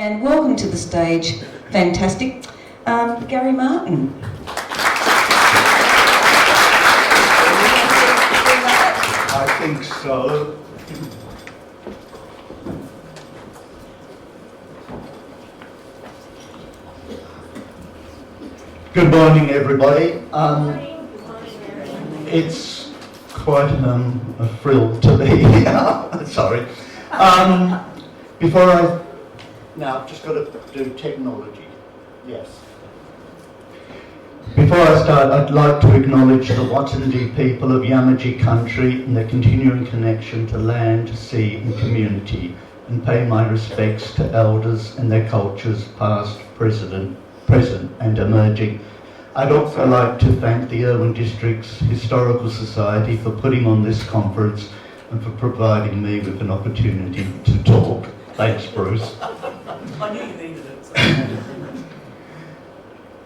And welcome to the stage, fantastic, Gary Martin. I think so. Good morning, everybody. It's quite a thrill to be here. Sorry. Now I've just got to do technology. Yes. Before I start, I'd like to acknowledge the Watindi people of Yamatji country and their continuing connection to land, sea and community, and pay my respects to elders and their cultures past, present and emerging. I'd also like to thank the Irwin District's Historical Society for putting on this conference and for providing me with an opportunity to talk. Thanks, Bruce. I knew you needed it.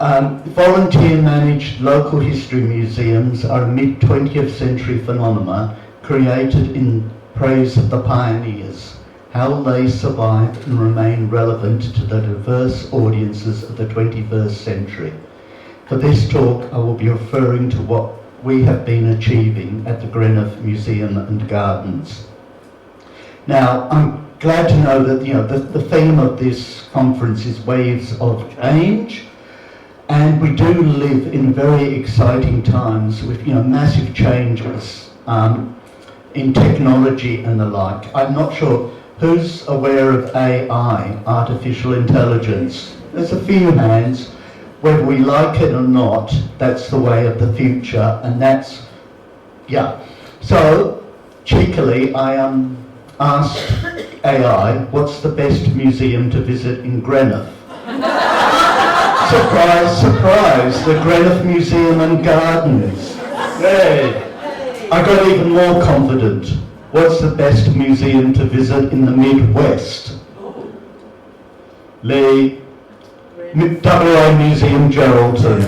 Volunteer-managed local history museums are a mid-20th century phenomenon created in praise of the pioneers, how they survived and remain relevant to the diverse audiences of the 21st century. For this talk, I will be referring to what we have been achieving at the Greenough Museum and Gardens. Now, I'm glad to know that the theme of this conference is Waves of Change, and we do live in very exciting times with massive changes in technology and the like. I'm not sure who's aware of AI, artificial intelligence. There's a few hands. Whether we like it or not, that's the way of the future, and that's, yeah. So, cheekily, I asked AI, what's the best museum to visit in Greenough? Surprise, surprise, the Greenough Museum and Gardens. Hey. I got even more confident. What's the best museum to visit in the Midwest? WA Museum Geraldton.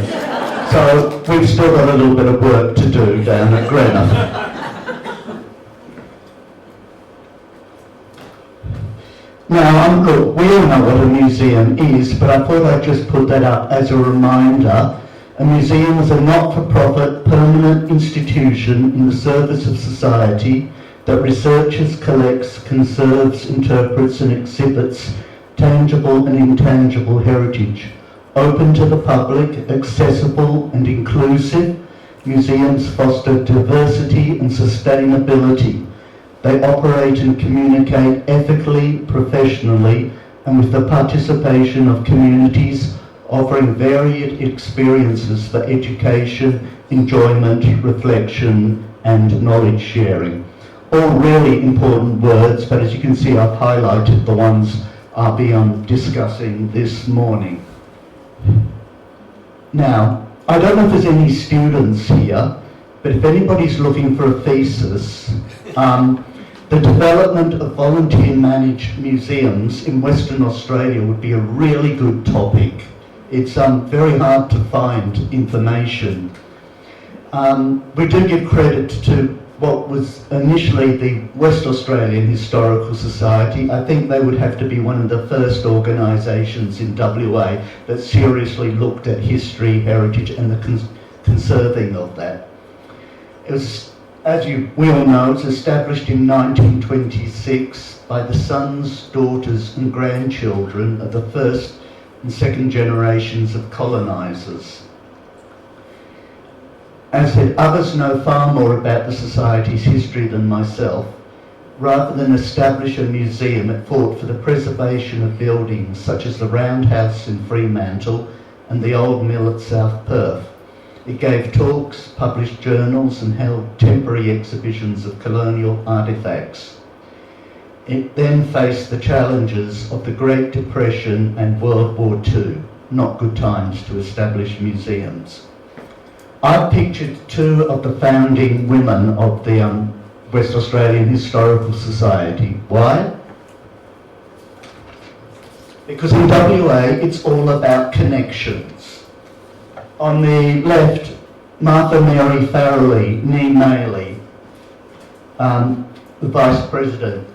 So we've still got a little bit of work to do down at Greenough. Now, look, we all know what a museum is, but I thought I'd just put that up as a reminder. A museum is a not-for-profit, permanent institution in the service of society that researches, collects, conserves, interprets and exhibits tangible and intangible heritage. Open to the public, accessible and inclusive, museums foster diversity and sustainability. They operate and communicate ethically, professionally, and with the participation of communities, offering varied experiences for education, enjoyment, reflection, and knowledge sharing. All really important words, but as you can see, I've highlighted the ones I'll be discussing this morning. Now, I don't know if there's any students here, but if anybody's looking for a thesis, the development of volunteer-managed museums in Western Australia would be a really good topic. It's very hard to find information. We do give credit to what was initially the West Australian Historical Society. I think they would have to be one of the first organisations in WA that seriously looked at history, heritage and the conserving of that. It was, as we all know, it was established in 1926 by the sons, daughters and grandchildren of the first and second generations of colonisers. As said, others know far more about the Society's history than myself. Rather than establish a museum, it fought for the preservation of buildings such as the Roundhouse in Fremantle and the Old Mill at South Perth. It gave talks, published journals and held temporary exhibitions of colonial artefacts. It then faced the challenges of the Great Depression and World War II, not good times to establish museums. I pictured two of the founding women of the West Australian Historical Society. Why? Because in WA it's all about connections. On the left, Martha Mary Farrelly, nee Mailey, the Vice President.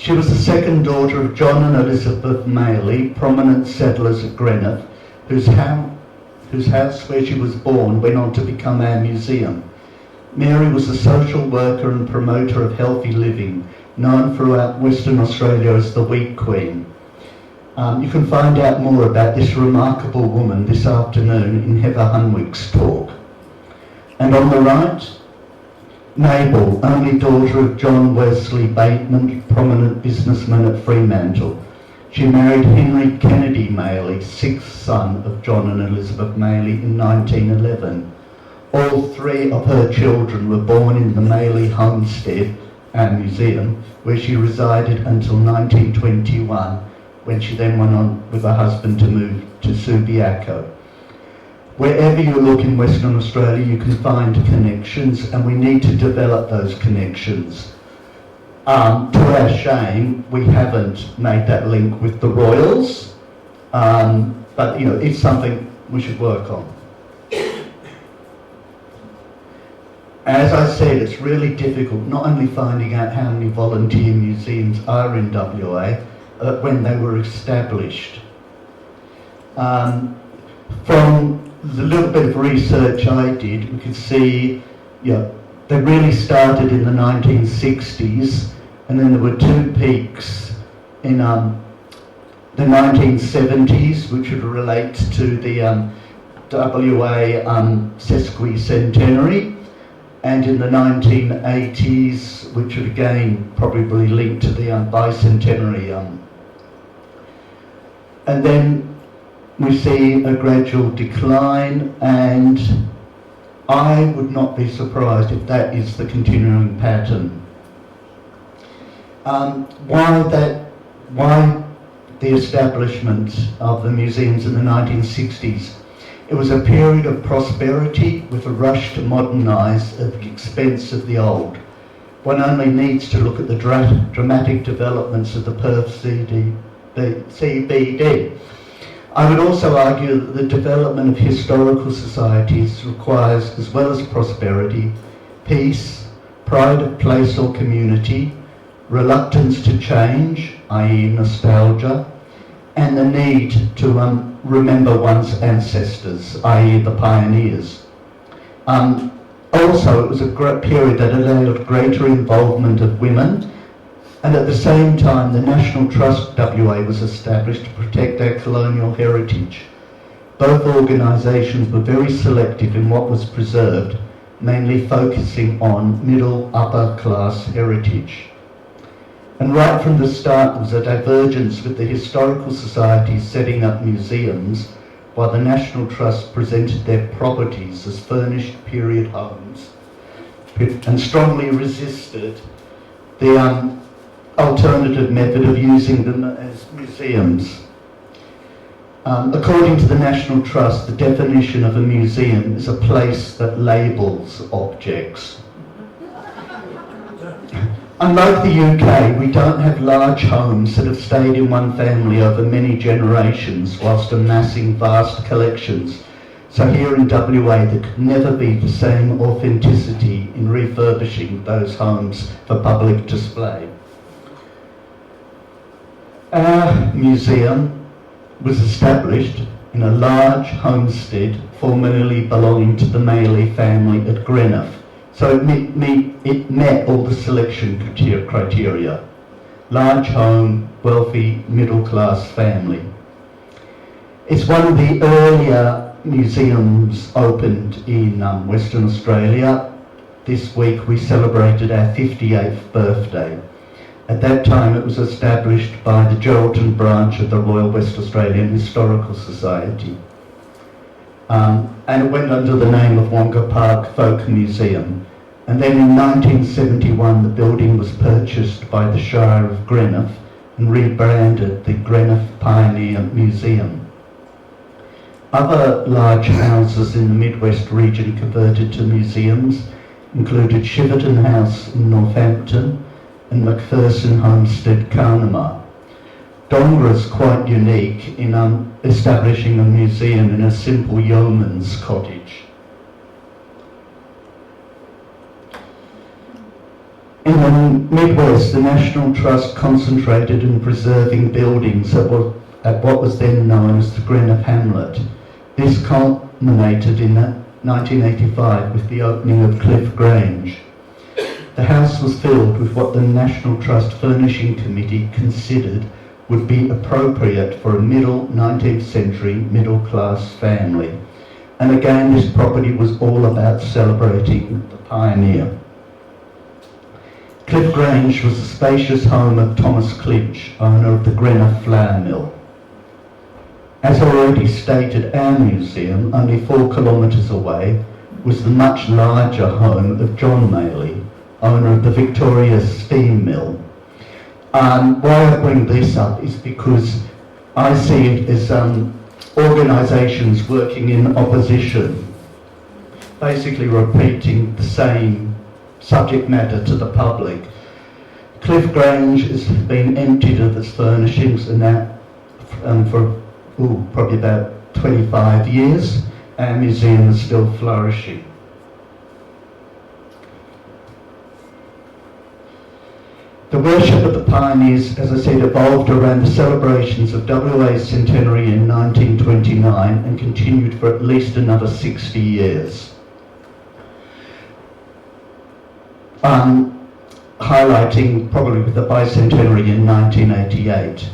She was the second daughter of John and Elizabeth Maley, prominent settlers at Greenough, whose house where she was born went on to become our museum. Mary was a social worker and promoter of healthy living, known throughout Western Australia as the Wheat Queen. You can find out more about this remarkable woman this afternoon in Heather Hunwick's talk. And on the right, Mabel, only daughter of John Wesley Bateman, prominent businessman at Fremantle. She married Henry Kennedy Maley, sixth son of John and Elizabeth Maley, in 1911. All three of her children were born in the Maley homestead and museum, where she resided until 1921, when she then went on with her husband to move to Subiaco. Wherever you look in Western Australia, you can find connections, and we need to develop those connections. To our shame, we haven't made that link with the Royals, but it's something we should work on. As I said, it's really difficult not only finding out how many volunteer museums are in WA, when they were established. From the little bit of research I did, we could see they really started in the 1960s, and then there were two peaks in the 1970s, which would relate to the WA sesquicentenary, and in the 1980s, which would again probably link to the bicentenary. And then we see a gradual decline, and I would not be surprised if that is the continuing pattern. Why the establishment of the museums in the 1960s? It was a period of prosperity with a rush to modernise at the expense of the old. One only needs to look at the dramatic developments of the Perth CBD. I would also argue that the development of historical societies requires, as well as prosperity, peace, pride of place or community, reluctance to change, i.e. nostalgia, and the need to remember one's ancestors, i.e. the pioneers. Also, it was a great period that allowed greater involvement of women, and at the same time the National Trust WA was established to protect our colonial heritage. Both organisations were very selective in what was preserved, mainly focusing on middle, upper class heritage. And right from the start there was a divergence with the historical societies setting up museums, while the National Trust presented their properties as furnished period homes and strongly resisted the alternative method of using them as museums. According to the National Trust, the definition of a museum is a place that labels objects. Unlike the UK, we don't have large homes that have stayed in one family over many generations whilst amassing vast collections. So here in WA, there could never be the same authenticity in refurbishing those homes for public display. Our museum was established in a large homestead formerly belonging to the Maley family at Greenough. So it met all the selection criteria. Large home, wealthy, middle-class family. It's one of the earlier museums opened in Western Australia. This week we celebrated our 58th birthday. At that time it was established by the Geraldton branch of the Royal West Australian Historical Society. And it went under the name of Wonga Park Folk Museum. And then in 1971 the building was purchased by the Shire of Greenough and rebranded the Greenough Pioneer Museum. Other large houses in the Midwest region converted to museums included Shiverton House in Northampton and Macpherson Homestead, Carnamah. Dongra is quite unique in establishing a museum in a simple yeoman's cottage. In the Midwest, the National Trust concentrated in preserving buildings at what was then known as the Greenough Hamlet. This culminated in 1985 with the opening of Cliff Grange. The house was filled with what the National Trust Furnishing Committee considered would be appropriate for a middle 19th century middle-class family. And again, this property was all about celebrating the pioneer. Cliff Grange was the spacious home of Thomas Clinch, owner of the Greenough Flour Mill. As already stated, our museum, only 4 kilometres away, was the much larger home of John Maley, owner of the Victoria Steam Mill. Why I bring this up is because I see it as organisations working in opposition, basically repeating the same subject matter to the public. Cliff Grange has been emptied of its furnishings and that for probably about 25 years. Our museum is still flourishing. The worship of the pioneers, as I said, evolved around the celebrations of WA's centenary in 1929 and continued for at least another 60 years. Highlighting probably with the bicentenary in 1988.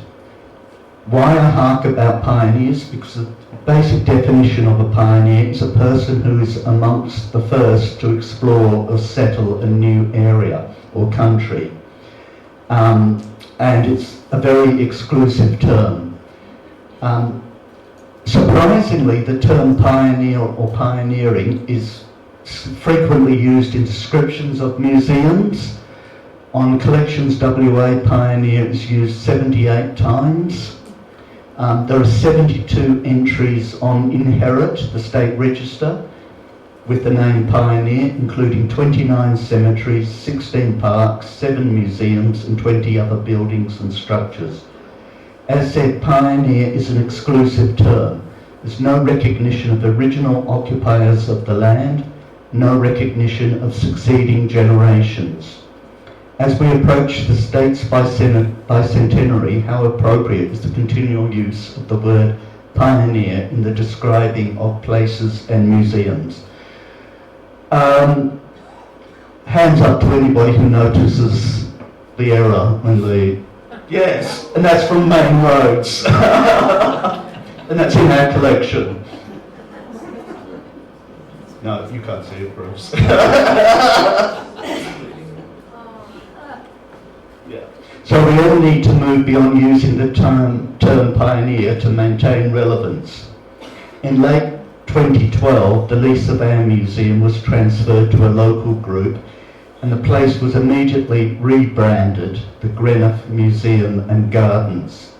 Why I hark about pioneers? Because the basic definition of a pioneer is a person who is amongst the first to explore or settle a new area or country. And it's a very exclusive term. Surprisingly, the term pioneer or pioneering is frequently used in descriptions of museums. On Collections WA, pioneer is used 78 times. There are 72 entries on Inherit, the state register, with the name Pioneer, including 29 cemeteries, 16 parks, 7 museums and 20 other buildings and structures. As said, Pioneer is an exclusive term. There's no recognition of original occupiers of the land, no recognition of succeeding generations. As we approach the state's bicentenary, how appropriate is the continual use of the word pioneer in the describing of places and museums. Hands up to anybody who notices the error when the... Yes, and that's from Main Roads. And that's in our collection. No, you can't see it, Bruce. Yeah. So we all need to move beyond using the term pioneer to maintain relevance. In late 2012, the lease of our museum was transferred to a local group and the place was immediately rebranded the Greenough Museum and Gardens.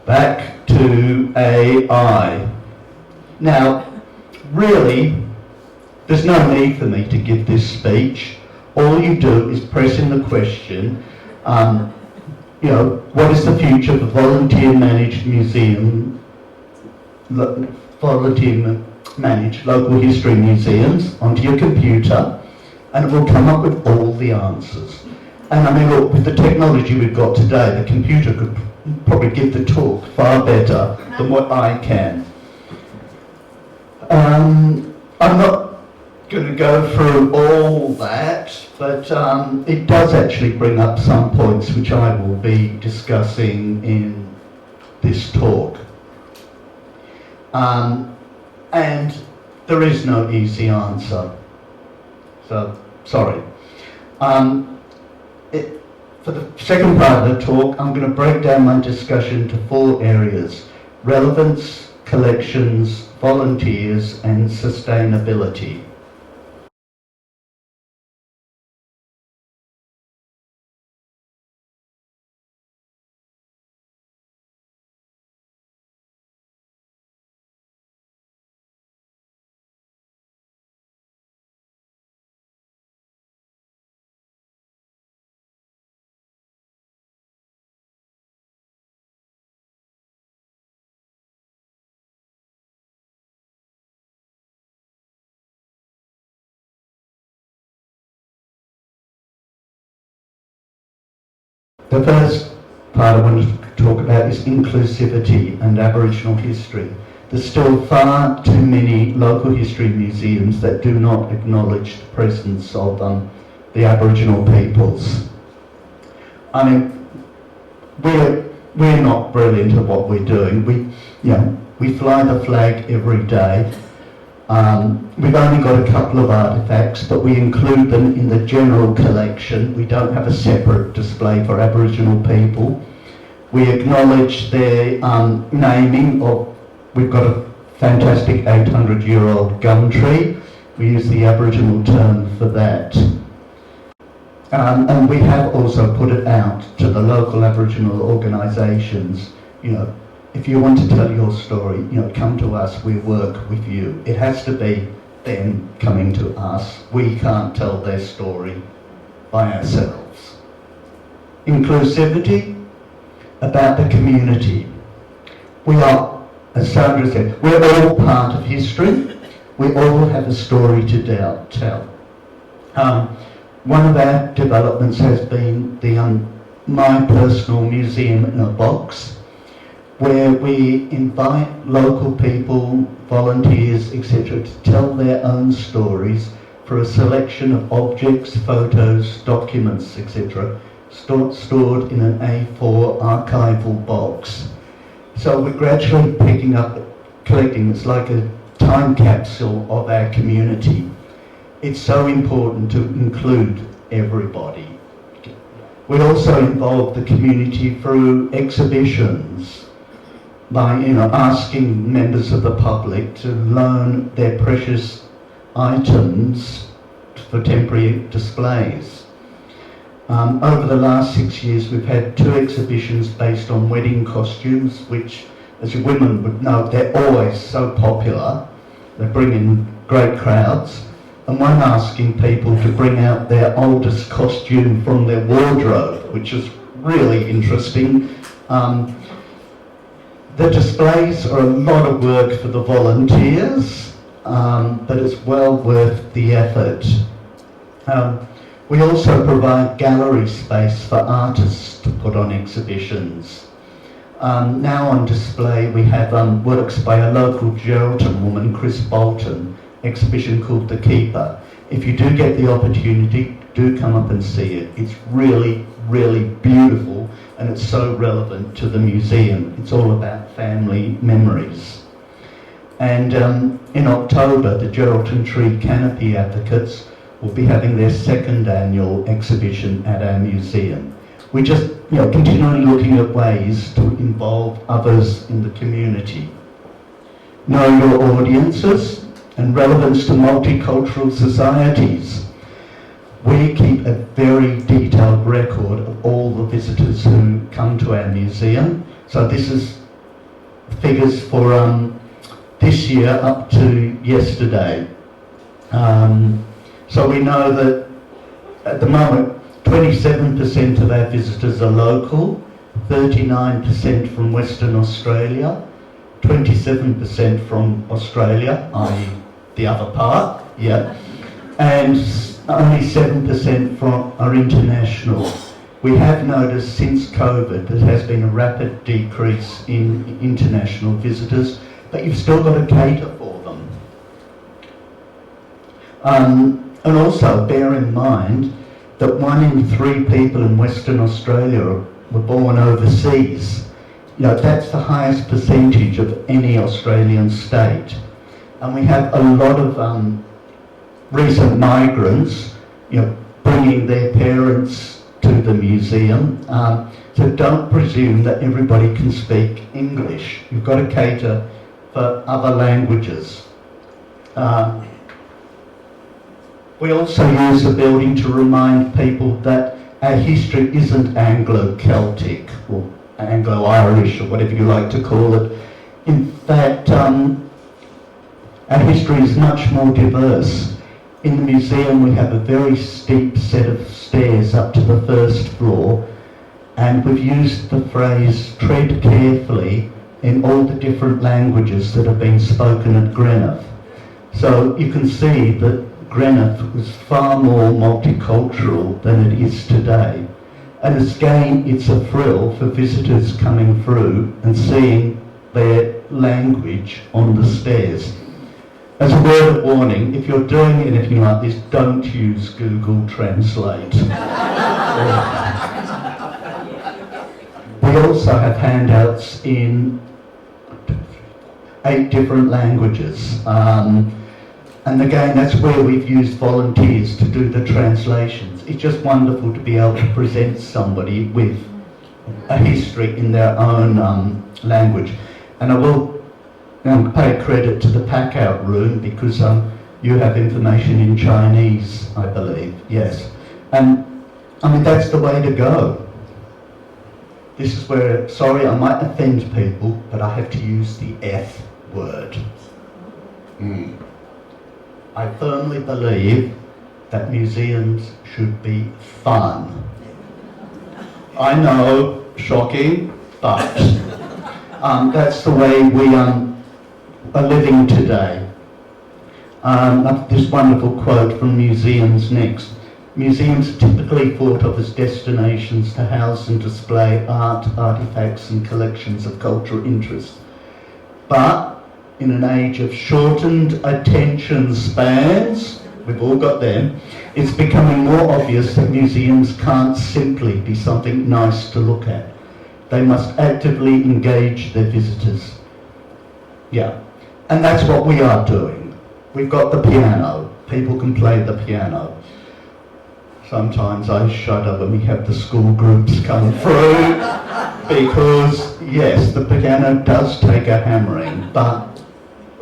Back to AI. Now, really, there's no need for me to give this speech. All you do is press in the question, what is the future of a volunteer-managed museum, volunteer-managed local history museums onto your computer, and it will come up with all the answers. And I mean, look, with the technology we've got today, the computer could probably give the talk far better than what I can. I'm not going to go through all that, but it does actually bring up some points which I will be discussing in this talk. And there is no easy answer. So, sorry. For the second part of the talk, I'm going to break down my discussion to 4 areas: relevance, collections, volunteers, and sustainability. The first part I want to talk about is inclusivity and Aboriginal history. There's still far too many local history museums that do not acknowledge the presence of the Aboriginal peoples. I mean, we're not brilliant at what we're doing. We fly the flag every day. We've only got a couple of artefacts, but we include them in the general collection. We don't have a separate display for Aboriginal people. We acknowledge their naming of, we've got a fantastic 800-year-old gum tree. We use the Aboriginal term for that. And we have also put it out to the local Aboriginal organisations. If you want to tell your story, come to us, we work with you. It has to be them coming to us. We can't tell their story by ourselves. Inclusivity, about the community. We are, as Sandra said, we're all part of history. We all have a story to tell. One of our developments has been the My Personal Museum in a Box, where we invite local people, volunteers, etc., to tell their own stories for a selection of objects, photos, documents, etc., stored in an A4 archival box. So we're gradually picking up, collecting, it's like a time capsule of our community. It's so important to include everybody. We also involve the community through exhibitions, by asking members of the public to loan their precious items for temporary displays. Over the last 6 years we've had 2 exhibitions based on wedding costumes, which, as your women would know, they're always so popular. They bring in great crowds. And one asking people to bring out their oldest costume from their wardrobe, which is really interesting. The displays are a lot of work for the volunteers, but it's well worth the effort. We also provide gallery space for artists to put on exhibitions. Now on display we have works by a local Geraldton woman, Chris Bolton, exhibition called The Keeper. If you do get the opportunity, do come up and see it. It's really, really beautiful, and it's so relevant to the museum. It's all about family memories. And in October, the Geraldton Tree Canopy Advocates will be having their 2nd annual exhibition at our museum. We just, continually looking at ways to involve others in the community. Know your audiences and relevance to multicultural societies. We keep a very detailed record of all the visitors who come to our museum. So this is figures for this year up to yesterday. So we know that at the moment 27% of our visitors are local, 39% from Western Australia, 27% from Australia, i.e. the other part, and only 7% are international. We have noticed since COVID there has been a rapid decrease in international visitors, but you've still got to cater for them. And also bear in mind that 1 in 3 people in Western Australia were born overseas. That's the highest percentage of any Australian state. And we have a lot of recent migrants, bringing their parents to the museum. So don't presume that everybody can speak English. You've got to cater for other languages. We also use the building to remind people that our history isn't Anglo-Celtic or Anglo-Irish or whatever you like to call it. In fact, our history is much more diverse. In the museum we have a very steep set of stairs up to the 1st floor, and we've used the phrase tread carefully in all the different languages that have been spoken at Greenough. So you can see that Greenough was far more multicultural than it is today. And again, it's a thrill for visitors coming through and seeing their language on the stairs. As a word of warning, if you're doing anything like this, don't use Google Translate. We also have handouts in 8 different languages. And again, that's where we've used volunteers to do the translations. It's just wonderful to be able to present somebody with a history in their own language. And I will pay credit to the pack-out room because you have information in Chinese, I believe, yes. And I mean, that's the way to go. This is where, sorry, I might offend people, but I have to use the F word. I firmly believe that museums should be fun. I know, shocking, but that's the way we are living today. This wonderful quote from Museums Next. Museums are typically thought of as destinations to house and display art, artifacts and collections of cultural interest. But in an age of shortened attention spans, we've all got them, it's becoming more obvious that museums can't simply be something nice to look at. They must actively engage their visitors. Yeah, and that's what we are doing. We've got the piano. People can play the piano. Sometimes I shudder when we have the school groups come through because, yes, the piano does take a hammering, but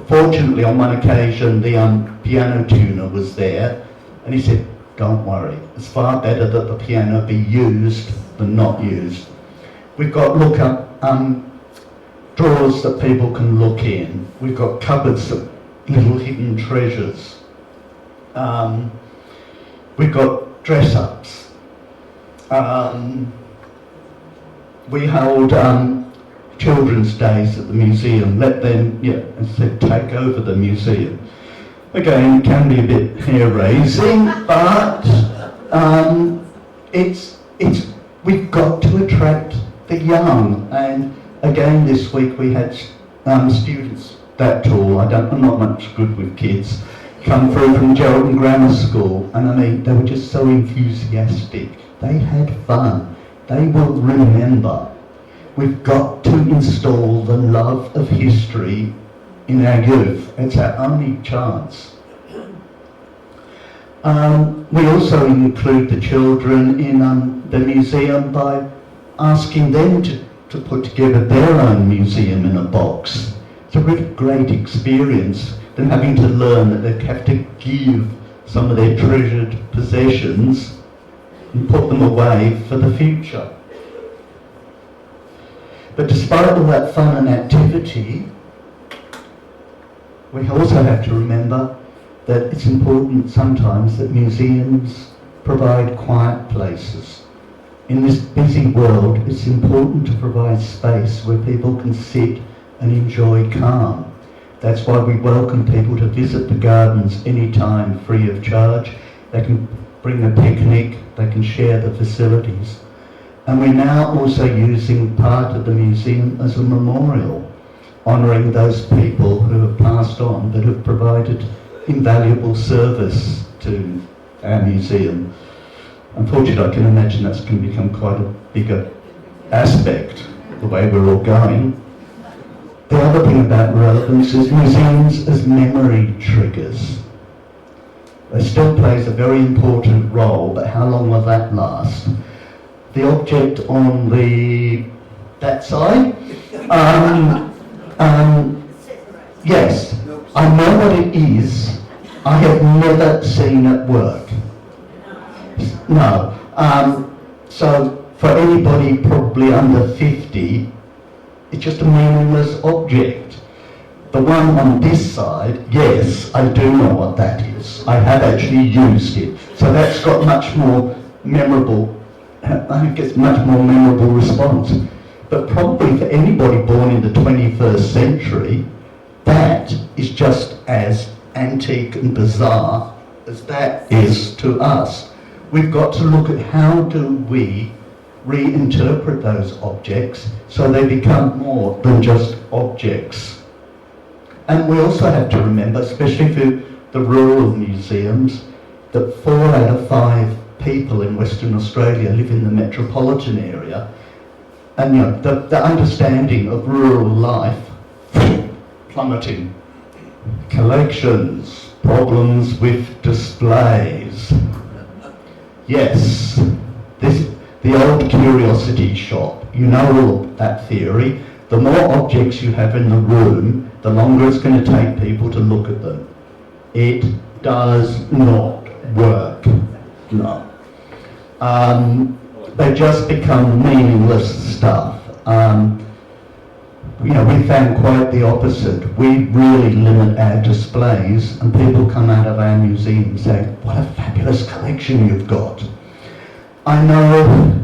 fortunately on one occasion the piano tuner was there and he said, don't worry, it's far better that the piano be used than not used. We've got drawers that people can look in. We've got cupboards of little hidden treasures. We've got dress-ups. We hold children's days at the museum. Let them, as I said, take over the museum. Again, it can be a bit hair-raising, but we've got to attract the young. And again, this week we had students that tall. I'm not much good with kids. Come through from Geraldton Grammar School, and I mean, they were just so enthusiastic. They had fun. They will remember. We've got to install the love of history in our youth. It's our only chance. We also include the children in the museum by asking them to put together their own museum in a box. It's a really great experience. Than having to learn that they have to give some of their treasured possessions and put them away for the future. But despite all that fun and activity, we also have to remember that it's important sometimes that museums provide quiet places. In this busy world, it's important to provide space where people can sit and enjoy calm. That's why we welcome people to visit the gardens anytime free of charge. They can bring a picnic, they can share the facilities. And we're now also using part of the museum as a memorial, honouring those people who have passed on but have provided invaluable service to our museum. Unfortunately, I can imagine that's going to become quite a bigger aspect, the way we're all going. The other thing about relevance is museums as memory triggers. It still plays a very important role, but how long will that last? The object on that side, yes, I know what it is. I have never seen it work. No. So for anybody probably under 50, it's just a meaningless object. The one on this side, yes, I do know what that is. I have actually used it. So that's got much more memorable, I guess much more memorable response. But probably for anybody born in the 21st century, that is just as antique and bizarre as that is to us. We've got to look at how do we reinterpret those objects so they become more than just objects. And we also have to remember, especially for the rural museums, that 4 out of 5 people in Western Australia live in the metropolitan area, and you know, the understanding of rural life plummeting. Collections, problems with displays. Yes, the old curiosity shop. You know all that theory. The more objects you have in the room, the longer it's going to take people to look at them. It does not work. No. They just become meaningless stuff. You know, we found quite the opposite. We really limit our displays, and people come out of our museum saying, "What a fabulous collection you've got." I know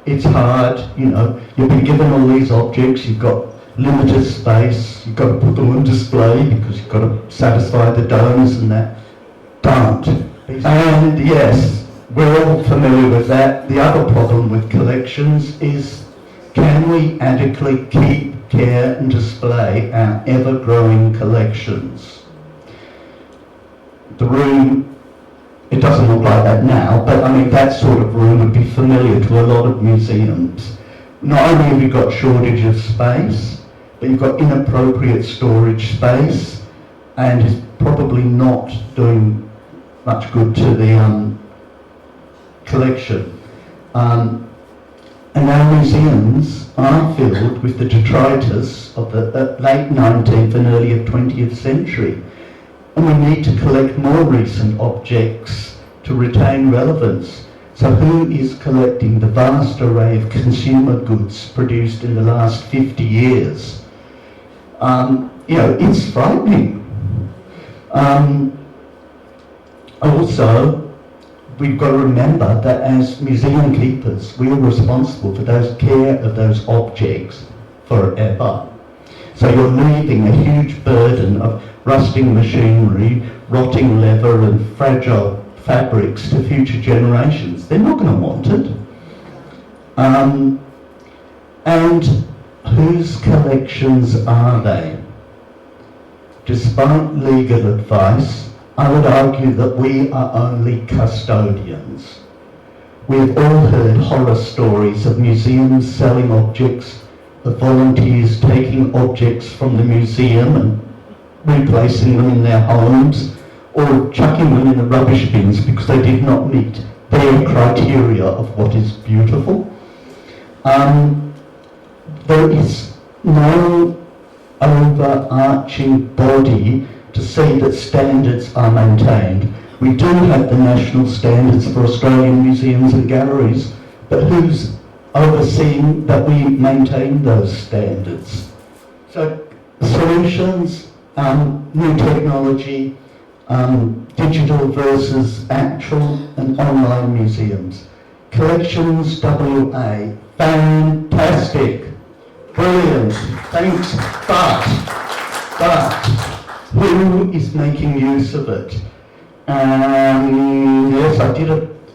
it's hard, you know, you've been given all these objects, you've got limited space, you've got to put them on display because you've got to satisfy the donors and that. Don't. And yes, we're all familiar with that. The other problem with collections is, can we adequately keep, care and display our ever-growing collections? The room, it doesn't look like that now, but I mean that sort of room would be familiar to a lot of museums. Not only have you got shortage of space, but you've got inappropriate storage space, and it's probably not doing much good to the collection. And our museums are filled with the detritus of the late 19th and early 20th century. And we need to collect more recent objects to retain relevance. So who is collecting the vast array of consumer goods produced in the last 50 years? You know, it's frightening. Also, we've got to remember that as museum keepers, we are responsible for those care of those objects forever. So you're leaving a huge burden of rusting machinery, rotting leather and fragile fabrics to future generations. They're not going to want it. And whose collections are they? Despite legal advice, I would argue that we are only custodians. We've all heard horror stories of museums selling objects, of volunteers taking objects from the museum and replacing them in their homes, or chucking them in the rubbish bins because they did not meet their criteria of what is beautiful. There is no overarching body to see that standards are maintained. We do have the national standards for Australian museums and galleries, but who's overseeing that we maintain those standards? So solutions, new technology, digital versus actual and online museums. Collections WA, fantastic, brilliant, thanks, but who is making use of it? Yes,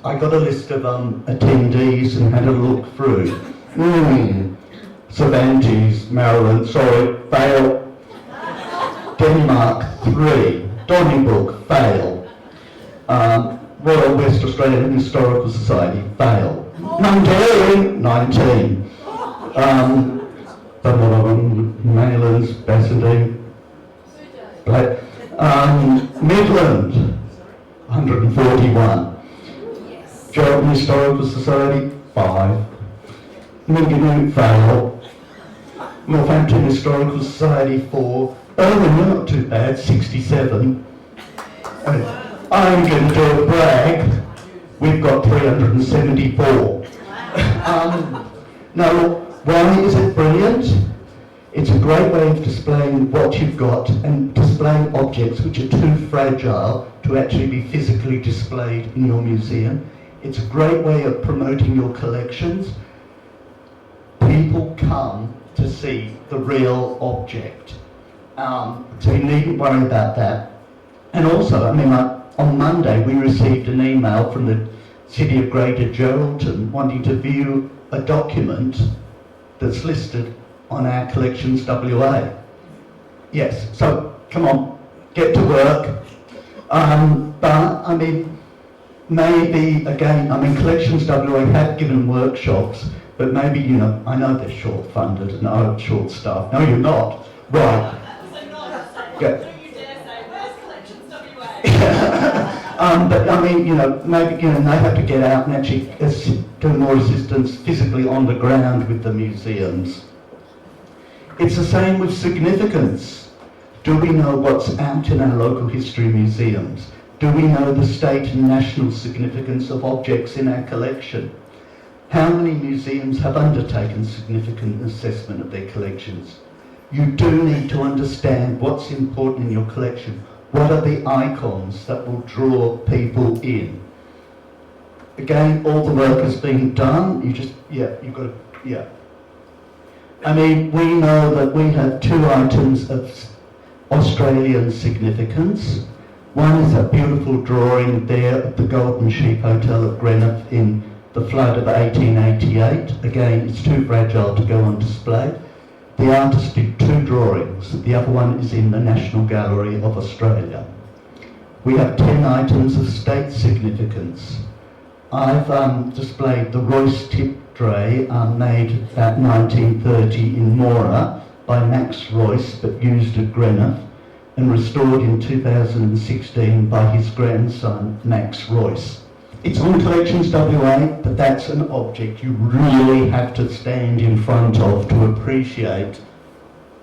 I got a list of attendees and had a look through. Cervantes, Maryland, sorry, fail. Denmark, 3. Donnybrook, fail. Royal West Australian Historical Society, fail. 19. Maylands, Bassendean, Midland, 141. Geraldton Historical Society, 5. Minganoo, fail. Northampton Historical Society, 4. Irwin, you're not too bad, 67. I'm going to do a brag. We've got 374. Now, why is it brilliant? It's a great way of displaying what you've got and displaying objects which are too fragile to actually be physically displayed in your museum. It's a great way of promoting your collections. People come to see the real object. So you needn't worry about that. And also, I mean, on Monday we received an email from the City of Greater Geraldton wanting to view a document that's listed on our Collections WA. Yes, so come on, get to work. But I mean, maybe again, I mean, Collections WA have given workshops, but maybe, you know, I know they're short-funded and are short-staffed. No, you're not. Right. Yeah. But I mean, you know, maybe, you know, they have to get out and actually do more assistance physically on the ground with the museums. It's the same with significance. Do we know what's out in our local history museums? Do we know the state and national significance of objects in our collection? How many museums have undertaken significant assessment of their collections? You do need to understand what's important in your collection. What are the icons that will draw people in? Again, all the work is being done. You just, you've got to, I mean, we know that we have two items of Australian significance. One is a beautiful drawing there at the Golden Sheep Hotel at Greenock in the flood of 1888. Again, it's too fragile to go on display. The artist did two drawings. The other one is in the National Gallery of Australia. We have 10 items of state significance. I've displayed the Royce tip tray made about 1930 in Mora by Max Royce, but used at Greenock, and restored in 2016 by his grandson, Max Royce. It's on Collections WA, but that's an object you really have to stand in front of to appreciate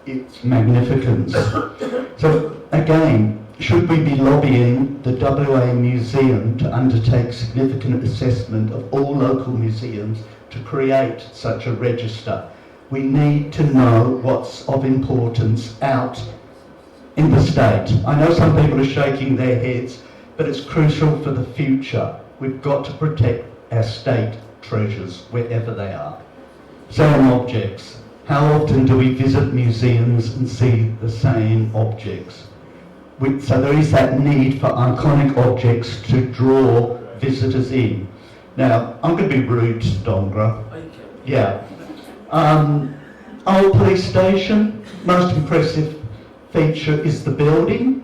its magnificence. So again, should we be lobbying the WA Museum to undertake significant assessment of all local museums to create such a register? We need to know what's of importance out in the state. I know some people are shaking their heads, but it's crucial for the future. We've got to protect our state treasures wherever they are. Same objects. How often do we visit museums and see the same objects? So there is that need for iconic objects to draw visitors in. Now, I'm going to be rude to Dongra. Yeah. Old police station, most impressive feature is the building.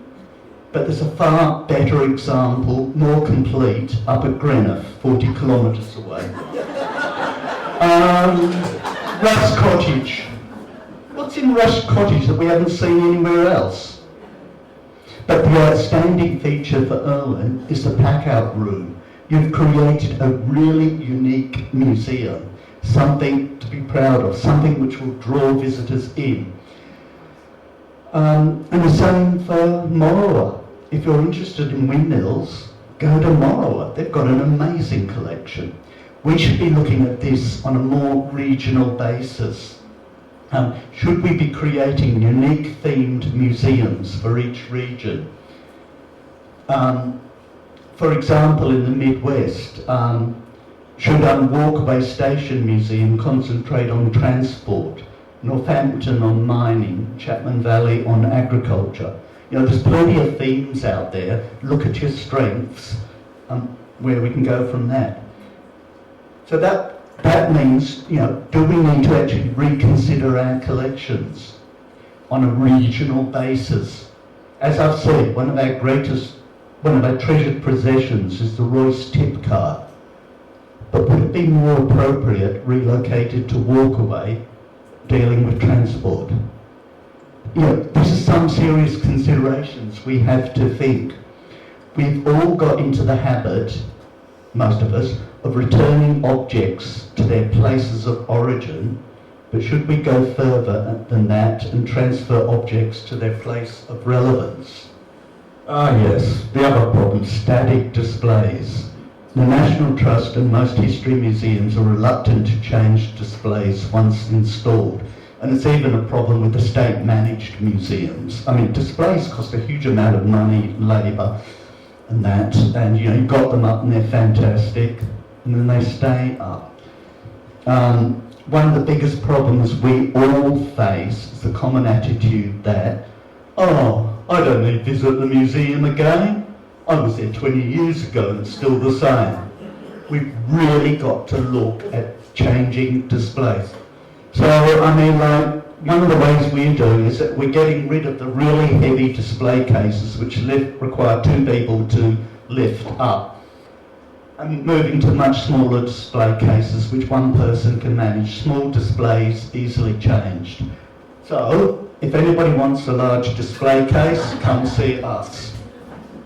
But there's a far better example, more complete, up at Greenock, 40 kilometres away. Russ Cottage. What's in Russ Cottage that we haven't seen anywhere else? But the outstanding feature for Irwin is the pack-out room. You've created a really unique museum, something to be proud of, something which will draw visitors in. And the same for Morawa. If you're interested in windmills, go to Morawa. They've got an amazing collection. We should be looking at this on a more regional basis. Should we be creating unique themed museums for each region? For example, in the Midwest, should Walkaway Station Museum concentrate on transport? Northampton on mining, Chapman Valley on agriculture. You know, there's plenty of themes out there. Look at your strengths, where we can go from that. So that means, you know, do we need to actually reconsider our collections on a regional basis? As I've said, one of our treasured possessions is the Royce tip card. But would it be more appropriate relocated to Walkaway, dealing with transport? You know, this is some serious considerations we have to think. We've all got into the habit, most of us, of returning objects to their places of origin, but should we go further than that and transfer objects to their place of relevance? Ah yes, the other problem, static displays. The National Trust and most history museums are reluctant to change displays once installed. And it's even a problem with the state-managed museums. I mean, displays cost a huge amount of money, labour, and that. And, you know, you've got them up and they're fantastic, and then they stay up. One of the biggest problems we all face is the common attitude that, oh, I don't need to visit the museum again. I was there 20 years ago and it's still the same. we've really got to look at changing displays. So, I mean, like, one of the ways we're doing is that we're getting rid of the really heavy display cases which require two people to lift up, and moving to much smaller display cases which one person can manage, small displays easily changed. So, if anybody wants a large display case, come see us.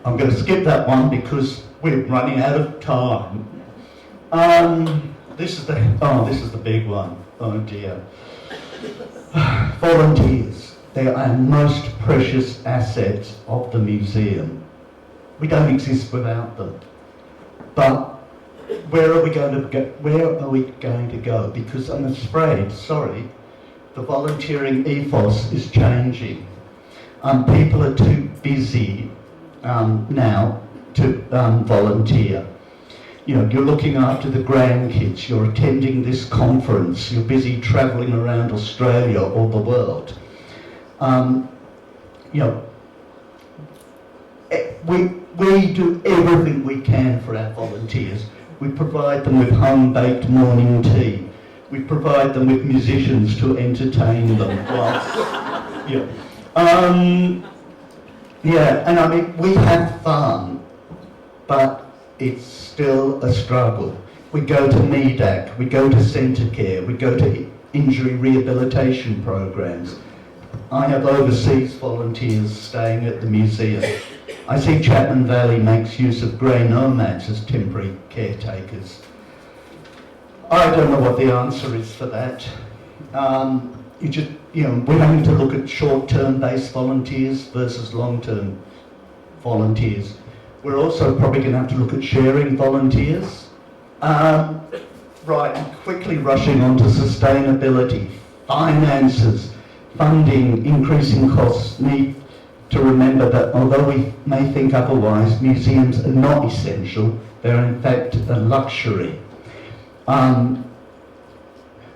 I'm going to skip that one because we're running out of time. This is the big one. Oh dear. Volunteers. They are our most precious asset of the museum. We don't exist without them. But where are we going to go? Because I'm afraid, the volunteering ethos is changing. People are too busy now to volunteer. You know, you're looking after the grandkids, you're attending this conference, you're busy travelling around Australia or the world. You know, we do everything we can for our volunteers. We provide them with home-baked morning tea. We provide them with musicians to entertain them. And I mean, we have fun, but it's still a struggle. We go to MEDAC, we go to Centrecare, we go to injury rehabilitation programs. I have overseas volunteers staying at the museum. I see Chapman Valley makes use of grey nomads as temporary caretakers. I don't know what the answer is for that. We're having to look at short-term based volunteers versus long-term volunteers. We're also probably going to have to look at sharing volunteers. I'm quickly rushing on to sustainability, finances, funding, increasing costs. Need to remember that although we may think otherwise, museums are not essential, they're in fact a luxury.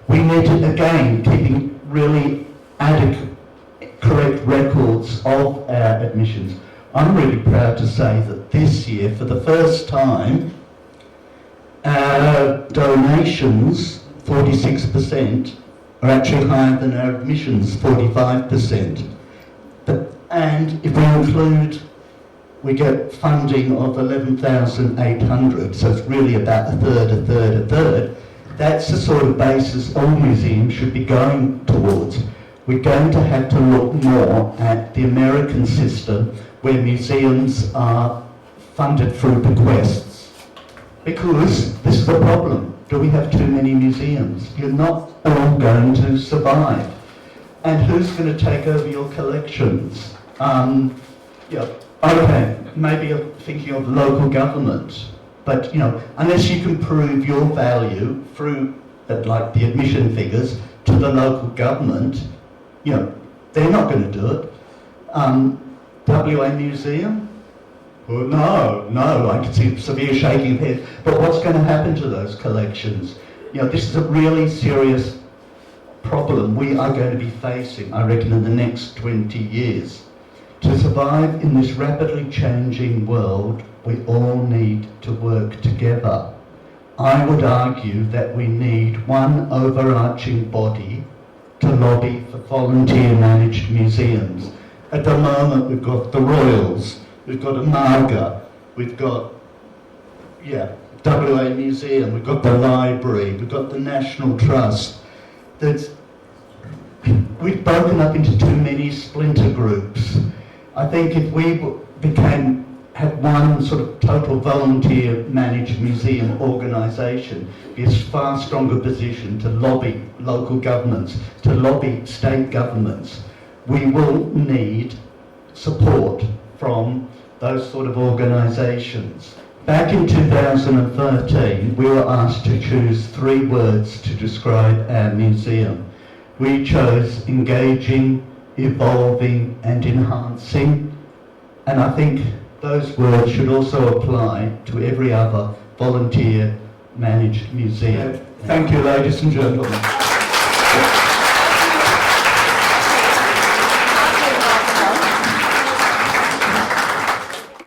We need to, again, keeping really adequate, correct records of our admissions. I'm really proud to say that this year, for the first time, our donations, 46%, are actually higher than our admissions, 45%. And if we include, we get funding of 11,800, so it's really about a third. That's the sort of basis all museums should be going towards. We're going to have to look more at the American system where museums are funded through bequests. Because this is the problem. Do we have too many museums? You're not all going to survive. And who's going to take over your collections? Maybe you're thinking of local government. But, unless you can prove your value through, like the admission figures, to the local government, they're not going to do it. WA Museum? Well, no, I can see severe shaking of heads. But what's going to happen to those collections? This is a really serious problem we are going to be facing, I reckon, in the next 20 years. To survive in this rapidly changing world, we all need to work together. I would argue that we need one overarching body to lobby for volunteer-managed museums. At the moment, we've got the Royals, we've got Amaga, we've got, WA Museum, we've got the Library, we've got the National Trust. We've broken up into too many splinter groups. I think if we had one sort of total volunteer-managed museum organisation, be a far stronger position to lobby local governments, to lobby state governments. We will need support from those sort of organisations. Back in 2013, we were asked to choose 3 words to describe our museum. We chose engaging, evolving and enhancing, and I think those words should also apply to every other volunteer-managed museum. Thank you, ladies and gentlemen.